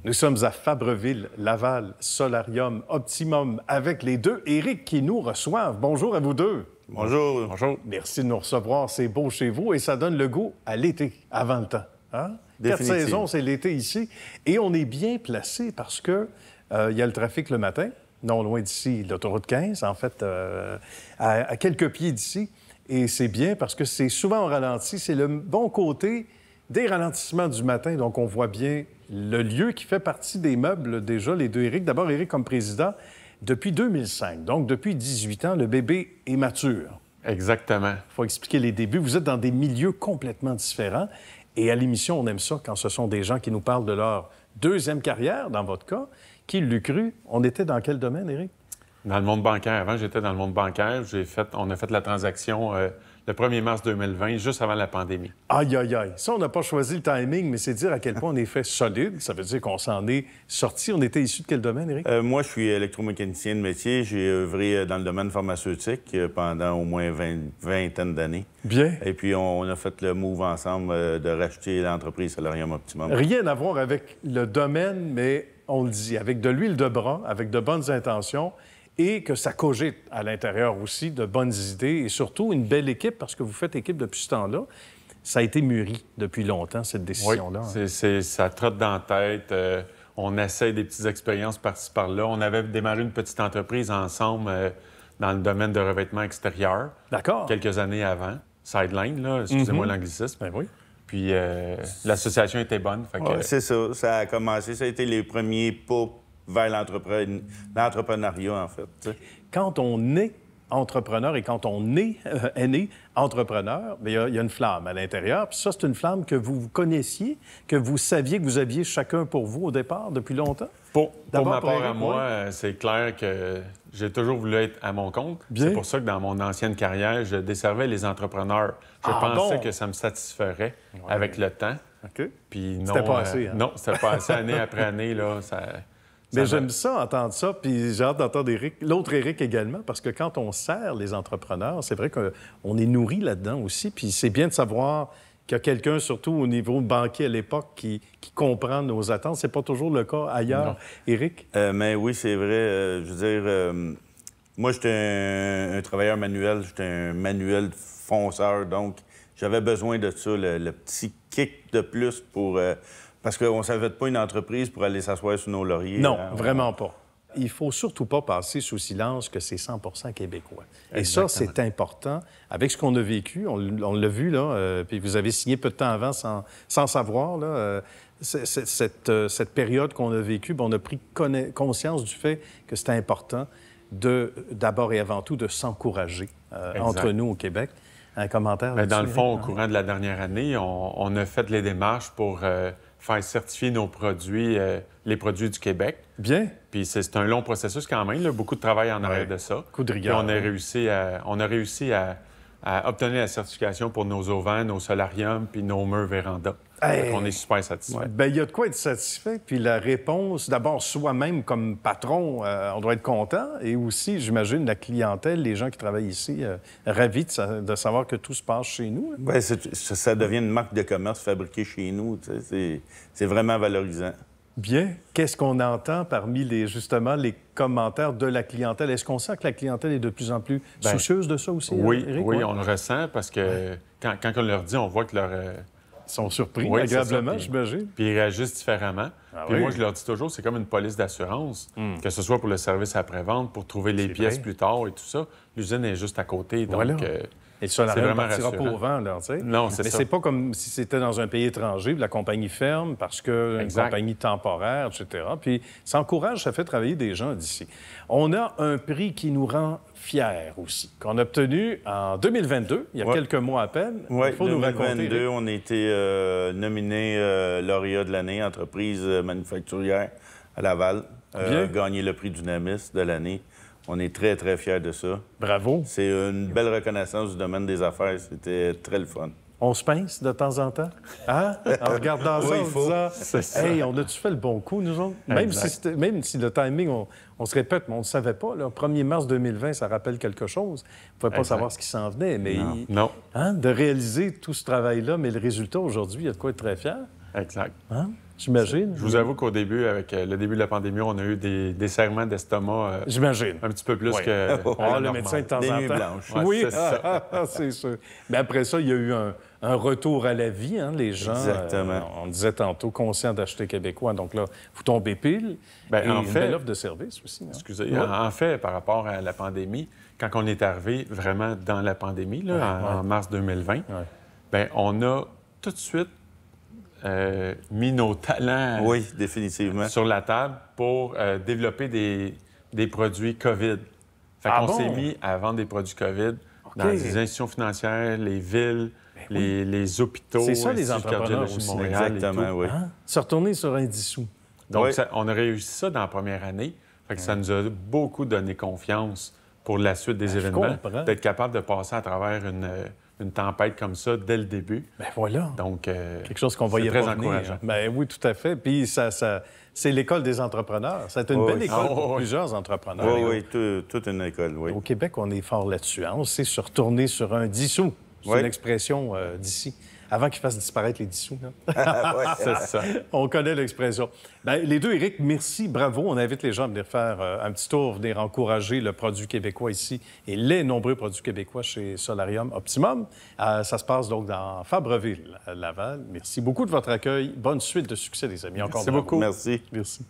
Nous sommes à Fabreville, Laval, Solarium, Optimum, avec les deux Éric qui nous reçoivent. Bonjour à vous deux. Bonjour. Bonjour. Merci de nous recevoir. C'est beau chez vous et ça donne le goût à l'été, avant le temps. Hein? 4 saisons, c'est l'été ici. Et on est bien placé parce que il y a le trafic le matin, non loin d'ici, l'autoroute 15, en fait, à quelques pieds d'ici. Et c'est bien parce que c'est souvent au ralenti. C'est le bon côté des ralentissements du matin. Donc, on voit bien le lieu qui fait partie des meubles, déjà, les deux Éric. D'abord, Éric comme président depuis 2005. Donc, depuis 18 ans, le bébé est mature. Exactement. Il faut expliquer les débuts. Vous êtes dans des milieux complètement différents. Et à l'émission, on aime ça quand ce sont des gens qui nous parlent de leur deuxième carrière, dans votre cas. Qui l'eût cru? On était dans quel domaine, Éric? Dans le monde bancaire. Avant, j'étais dans le monde bancaire. On a fait la transaction le 1er mars 2020, juste avant la pandémie. Aïe, aïe, aïe. Ça, on n'a pas choisi le timing, mais c'est dire à quel point on est fait solide. Ça veut dire qu'on s'en est sorti. On était issu de quel domaine, Éric? Moi, je suis électromécanicien de métier. J'ai œuvré dans le domaine pharmaceutique pendant au moins vingtaine d'années. Bien. Et puis, on a fait le move ensemble de racheter l'entreprise Solarium Optimum. Rien à voir avec le domaine, mais on le dit, avec de l'huile de bras, avec de bonnes intentions et que ça cogite à l'intérieur aussi de bonnes idées et surtout une belle équipe parce que vous faites équipe depuis ce temps-là. Ça a été mûri depuis longtemps, cette décision-là. Oui, ça trotte dans la tête. On essaie des petites expériences par-ci, par-là. On avait démarré une petite entreprise ensemble dans le domaine de revêtement extérieur. D'accord. Quelques années avant. Sideline, là, excusez-moi l'anglicisme. Ben oui. Puis l'association était bonne. Fait que... C'est ça. Ça a commencé. Ça a été les premiers pas vers l'entrepreneuriat, en fait. T'sais. Quand on est entrepreneur et quand on est né entrepreneur, il y a une flamme à l'intérieur. Puis ça, c'est une flamme que vous connaissiez, que vous saviez que vous aviez chacun pour vous au départ, depuis longtemps? Pour ma part à Éric, moi, c'est clair que j'ai toujours voulu être à mon compte. Bien. C'est pour ça que dans mon ancienne carrière, je desservais les entrepreneurs. Je pensais que ça me satisferait avec le temps. OK. Puis non, C'était pas assez, hein? Non, c'était pas assez. Année après année, là, Mais j'aime ça, entendre ça, puis j'ai hâte d'entendre l'autre Éric également, parce que quand on sert les entrepreneurs, c'est vrai qu'on est nourri là-dedans aussi, puis c'est bien de savoir qu'il y a quelqu'un, surtout au niveau banquier à l'époque, qui comprend nos attentes. C'est pas toujours le cas ailleurs. Non. Éric? Mais oui, c'est vrai. Je veux dire, moi, j'étais un travailleur manuel, j'étais un manuel fonceur, donc j'avais besoin de ça, le petit kick de plus pour... parce qu'on ne savait pas une entreprise pour aller s'asseoir sur nos lauriers. Non, vraiment pas. Il faut surtout pas passer sous silence que c'est 100 québécois. Et Exactement. ça, c'est important. Avec ce qu'on a vécu, on l'a vu, là, puis vous avez signé peu de temps avant sans savoir, là, cette période qu'on a vécue, on a pris conscience du fait que c'était important d'abord et avant tout de s'encourager entre nous au Québec. Un commentaire là-dessus? Dans le fond, Éric? au courant de la dernière année, on a fait les démarches pour faire certifier nos produits, les produits du Québec. Bien. Puis c'est un long processus quand même, là, beaucoup de travail en arrière de ça. Coup de rigueur. Puis on a réussi à obtenir la certification pour nos auvents, nos solariums, puis nos murs véranda. Hey! On est super satisfait. Bien, il y a de quoi être satisfait. Puis la réponse, d'abord, soi-même comme patron, on doit être content. Et aussi, j'imagine, la clientèle, les gens qui travaillent ici, ravis de savoir que tout se passe chez nous. Hein? Bien, ça devient une marque de commerce fabriquée chez nous. C'est vraiment valorisant. Bien. Qu'est-ce qu'on entend parmi justement les commentaires de la clientèle? Est-ce qu'on sent que la clientèle est de plus en plus soucieuse de ça aussi, Oui, Éric? oui, on le ressent parce que quand on leur dit, on voit que leur... Ils sont surpris, Oui, agréablement, c'est ça. j'imagine. Puis ils réagissent différemment. Puis oui? moi, je leur dis toujours, c'est comme une police d'assurance, que ce soit pour le service après-vente, pour trouver les pièces vrai. plus tard et tout ça. L'usine est juste à côté, donc Voilà. Et le solarium c'est ne vraiment partira pas rassurant. au vent, là, tu sais. Non, c'est Mais ça. c'est pas comme si c'était dans un pays étranger, puis la compagnie ferme parce que une compagnie temporaire, etc. Puis ça encourage, ça fait travailler des gens d'ici. On a un prix qui nous rend fiers aussi, qu'on a obtenu en 2022, il y a quelques mois à peine. Oui, Il faut nous raconter. 2022, on a été nominé lauréat de l'année, entreprise manufacturière à Laval. Gagné le prix du NAMIS de l'année. On est très, très fiers de ça. Bravo. C'est une belle reconnaissance du domaine des affaires. C'était très le fun. On se pince de temps en temps? Hein? En regardant ça, Oui, en il faut. disant, hey, on a-tu fait le bon coup, nous autres? Même si le timing, on se répète, mais on ne savait pas. Le 1er mars 2020, ça rappelle quelque chose. On ne pouvait pas savoir ce qui s'en venait, mais Non. Hein? De réaliser tout ce travail-là, mais le résultat aujourd'hui, il y a de quoi être très fier. Exact. Hein? J'imagine. Je vous avoue qu'au début, avec le début de la pandémie, on a eu des serrements d'estomac J'imagine. un petit peu plus Oui. que... Le médecin de temps Des en nuits temps. blanches. Ouais, Oui, c'est ça. c'est sûr. Mais après ça, il y a eu un retour à la vie. Hein, les gens, Exactement. on disait tantôt, conscients d'acheter québécois. Donc là, vous tombez pile. Bien, et en une fait- belle offre de service aussi. Hein? Excusez. Ouais. En fait, par rapport à la pandémie, quand on est arrivé vraiment dans la pandémie, là, en mars 2020, bien, on a tout de suite mis nos talents Oui, définitivement. sur la table pour développer des produits COVID. Fait qu'on s'est mis à vendre des produits COVID dans les institutions financières, les villes, les hôpitaux, C'est ça, les l'Institut de entrepreneurs cardiologie de aussi. Montréal et Exactement, tout. oui. Hein? Se retourner sur un dissous. Donc, Oui. on a réussi ça dans la première année. Fait que ça nous a beaucoup donné confiance pour la suite des événements, comprends. d'être capable de passer à travers une tempête comme ça dès le début. Ben voilà. Donc, Quelque chose qu'on voyait c'est très pas venir. encourageant. Ben oui, tout à fait. Puis c'est l'école des entrepreneurs. C'est une Oui, belle oui. école Ah, pour oui. plusieurs entrepreneurs. Oui, oui, toute une école, oui. Au Québec, on est fort là-dessus. Hein? On sait se retourner sur un dissous. C'est Oui. une expression d'ici. Avant qu'ils fassent disparaître les dissous. Là. c'est ça. On connaît l'expression. Bien, les deux, Éric, merci, bravo. On invite les gens à venir faire un petit tour, venir encourager le produit québécois ici et les nombreux produits québécois chez Solarium Optimum. Ça se passe donc dans Fabreville, à Laval. Merci beaucoup de votre accueil. Bonne suite de succès, les amis. Encore Merci bravo. beaucoup. Merci. Merci.